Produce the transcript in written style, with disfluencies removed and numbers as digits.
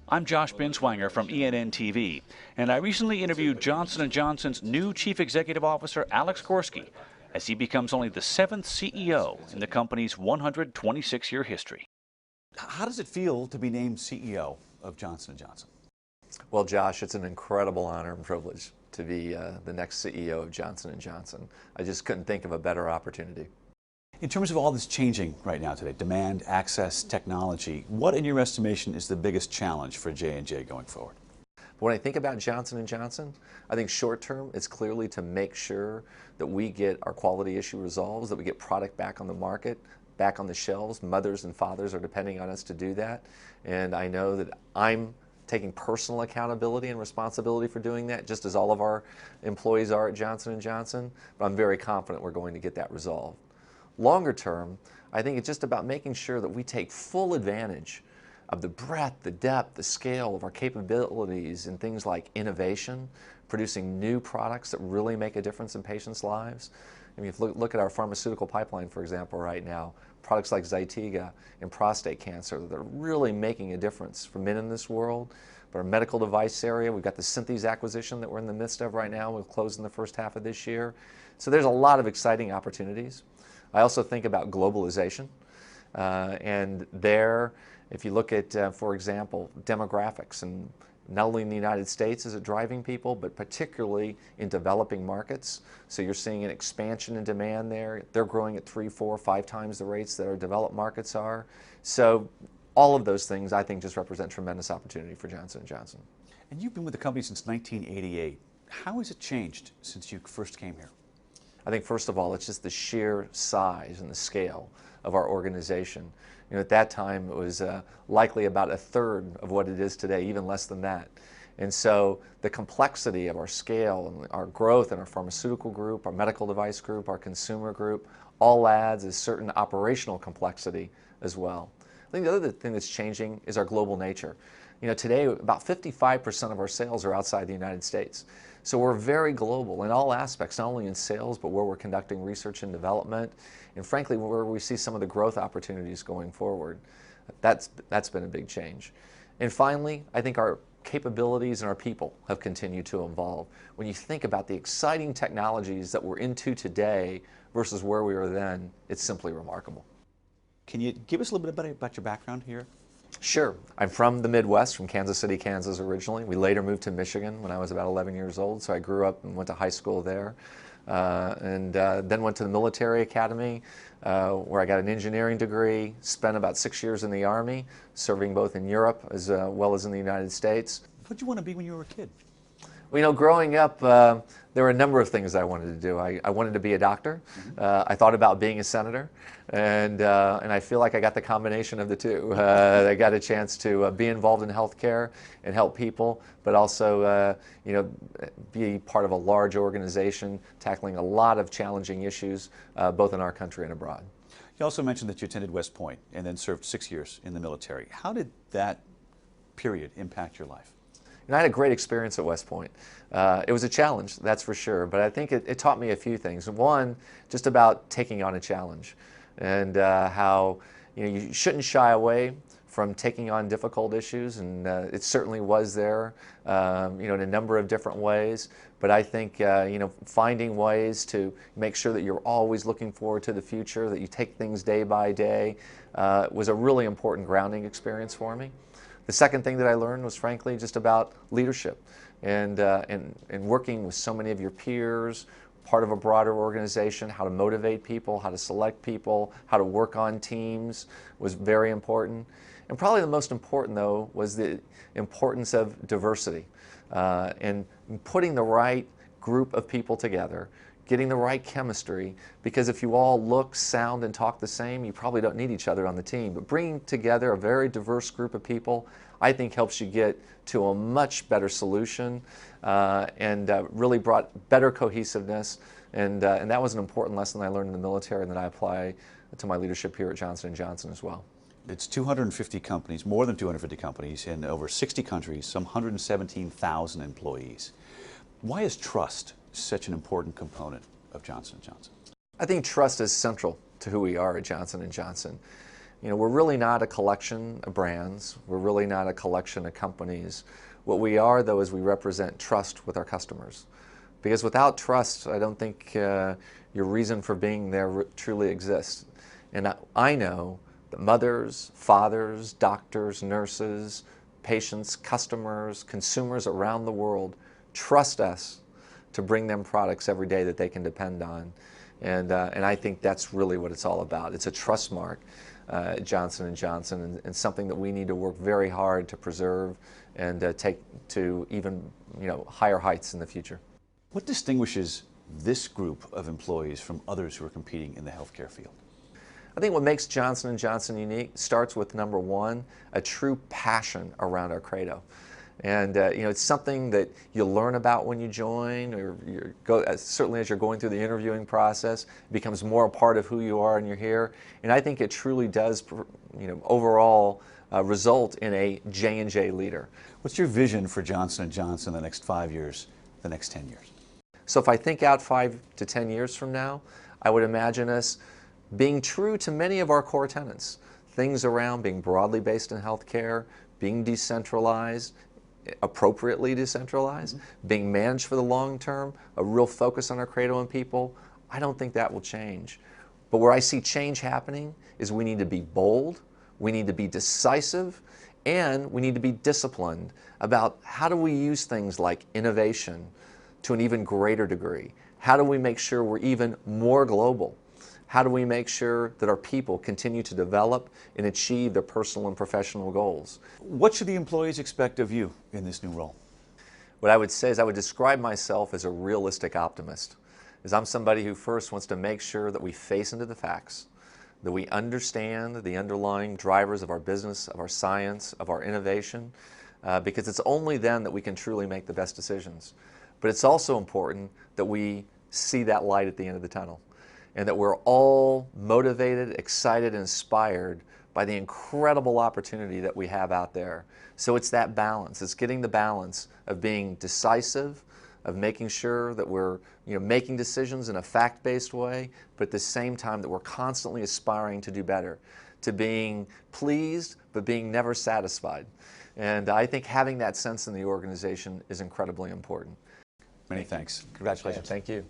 I'm Josh Binswanger from ENN TV, and I recently interviewed Johnson & Johnson's new Chief Executive Officer, Alex Gorsky, as he becomes only the 7th CEO in the company's 126-year history. How does it feel to be named CEO of Johnson & Johnson? Well, Josh, it's an incredible honor and privilege to be the next CEO of Johnson & Johnson. I just couldn't think of a better opportunity. In terms of all this changing right now today, demand, access, technology, what in your estimation is the biggest challenge for J&J going forward? When I think about Johnson & Johnson, I think short term, it's clearly to make sure that we get our quality issue resolved, that we get product back on the market, back on the shelves. Mothers and fathers are depending on us to do that. And I know that I'm taking personal accountability and responsibility for doing that, just as all of our employees are at Johnson & Johnson. But I'm very confident we're going to get that resolved. Longer term, I think it's just about making sure that we take full advantage of the breadth, the depth, the scale of our capabilities in things like innovation, producing new products that really make a difference in patients' lives. I mean, if you look at our pharmaceutical pipeline, for example, right now, products like Zytiga in prostate cancer that are really making a difference for men in this world. But our medical device area, we've got the Synthes acquisition that we're in the midst of right now. We'll close in the first half of this year. So there's a lot of exciting opportunities. I also think about globalization, and there, if you look at, for example, demographics, and not only in the United States is it driving people, but particularly in developing markets. So you're seeing an expansion in demand there. They're growing at 3, 4, 5 times the rates that our developed markets are. So all of those things, I think, just represent tremendous opportunity for Johnson & Johnson. And you've been with the company since 1988. How has it changed since you first came here? I think, first of all, it's just the sheer size and the scale of our organization. You know, at that time, it was likely about a third of what it is today, even less than that. And so the complexity of our scale and our growth in our pharmaceutical group, our medical device group, our consumer group, all adds a certain operational complexity as well. I think the other thing that's changing is our global nature. You know, today, about 55% of our sales are outside the United States. So we're very global in all aspects, not only in sales, but where we're conducting research and development, and frankly, where we see some of the growth opportunities going forward. That's been a big change. And finally, I think our capabilities and our people have continued to evolve. When you think about the exciting technologies that we're into today versus where we were then, it's simply remarkable. Can you give us a little bit about your background here? Sure. I'm from the Midwest, from Kansas City, Kansas originally. We later moved to Michigan when I was about 11 years old, so I grew up and went to high school there. Then went to the military academy where I got an engineering degree, spent about 6 years in the Army, serving both in Europe as well as in the United States. What did you want to be when you were a kid? Well, you know, growing up, there were a number of things I wanted to do. I wanted to be a doctor. I thought about being a senator, and I feel like I got the combination of the two. I got a chance to be involved in healthcare and help people, but also, you know, be part of a large organization tackling a lot of challenging issues, both in our country and abroad. You also mentioned that you attended West Point and then served 6 years in the military. How did that period impact your life? And I had a great experience at West Point. It was a challenge, that's for sure, but I think it taught me a few things. One, just about taking on a challenge, and how, you know, you shouldn't shy away from taking on difficult issues, and it certainly was there, you know, in a number of different ways. But I think, you know, finding ways to make sure that you're always looking forward to the future, that you take things day by day, was a really important grounding experience for me. The second thing that I learned was, frankly, just about leadership and working with so many of your peers, part of a broader organization, how to motivate people, how to select people, how to work on teams was very important. And probably the most important, though, was the importance of diversity and putting the right group of people together, getting the right chemistry, because if you all look, sound, and talk the same, you probably don't need each other on the team. But bringing together a very diverse group of people, I think, helps you get to a much better solution and really brought better cohesiveness. And that was an important lesson I learned in the military and that I apply to my leadership here at Johnson & Johnson as well. It's 250 companies, more than 250 companies in over 60 countries, some 117,000 employees. Why is trust such an important component of Johnson & Johnson? I think trust is central to who we are at Johnson & Johnson. You know, we're really not a collection of brands. We're really not a collection of companies. What we are, though, is we represent trust with our customers. Because without trust, I don't think your reason for being there truly exists. And I know that mothers, fathers, doctors, nurses, patients, customers, consumers around the world trust us to bring them products every day that they can depend on. And I think that's really what it's all about. It's a trust mark, Johnson & Johnson, and something that we need to work very hard to preserve and take to even higher heights in the future. What distinguishes this group of employees from others who are competing in the healthcare field? I think what makes Johnson & Johnson unique starts with, number one, a true passion around our credo. And it's something that you learn about when you join, or certainly as you're going through the interviewing process, it becomes more a part of who you are and you're here. And I think it truly does, overall result in a J&J leader. What's your vision for Johnson & Johnson the next 5 years, the next 10 years? So if I think out 5 to 10 years from now, I would imagine us being true to many of our core tenets. Things around being broadly based in healthcare, being decentralized, appropriately decentralized, being managed for the long term, a real focus on our credo and people. I don't think that will change. But where I see change happening is we need to be bold, we need to be decisive, and we need to be disciplined about how do we use things like innovation to an even greater degree. How do we make sure we're even more global? How do we make sure that our people continue to develop and achieve their personal and professional goals? What should the employees expect of you in this new role? What I would say is I would describe myself as a realistic optimist. As I'm somebody who first wants to make sure that we face into the facts, that we understand the underlying drivers of our business, of our science, of our innovation, because it's only then that we can truly make the best decisions. But it's also important that we see that light at the end of the tunnel, and that we're all motivated, excited, and inspired by the incredible opportunity that we have out there. So it's that balance. It's getting the balance of being decisive, of making sure that we're making decisions in a fact-based way, but at the same time that we're constantly aspiring to do better, to being pleased, but being never satisfied. And I think having that sense in the organization is incredibly important. Many thanks. Congratulations. Thank you.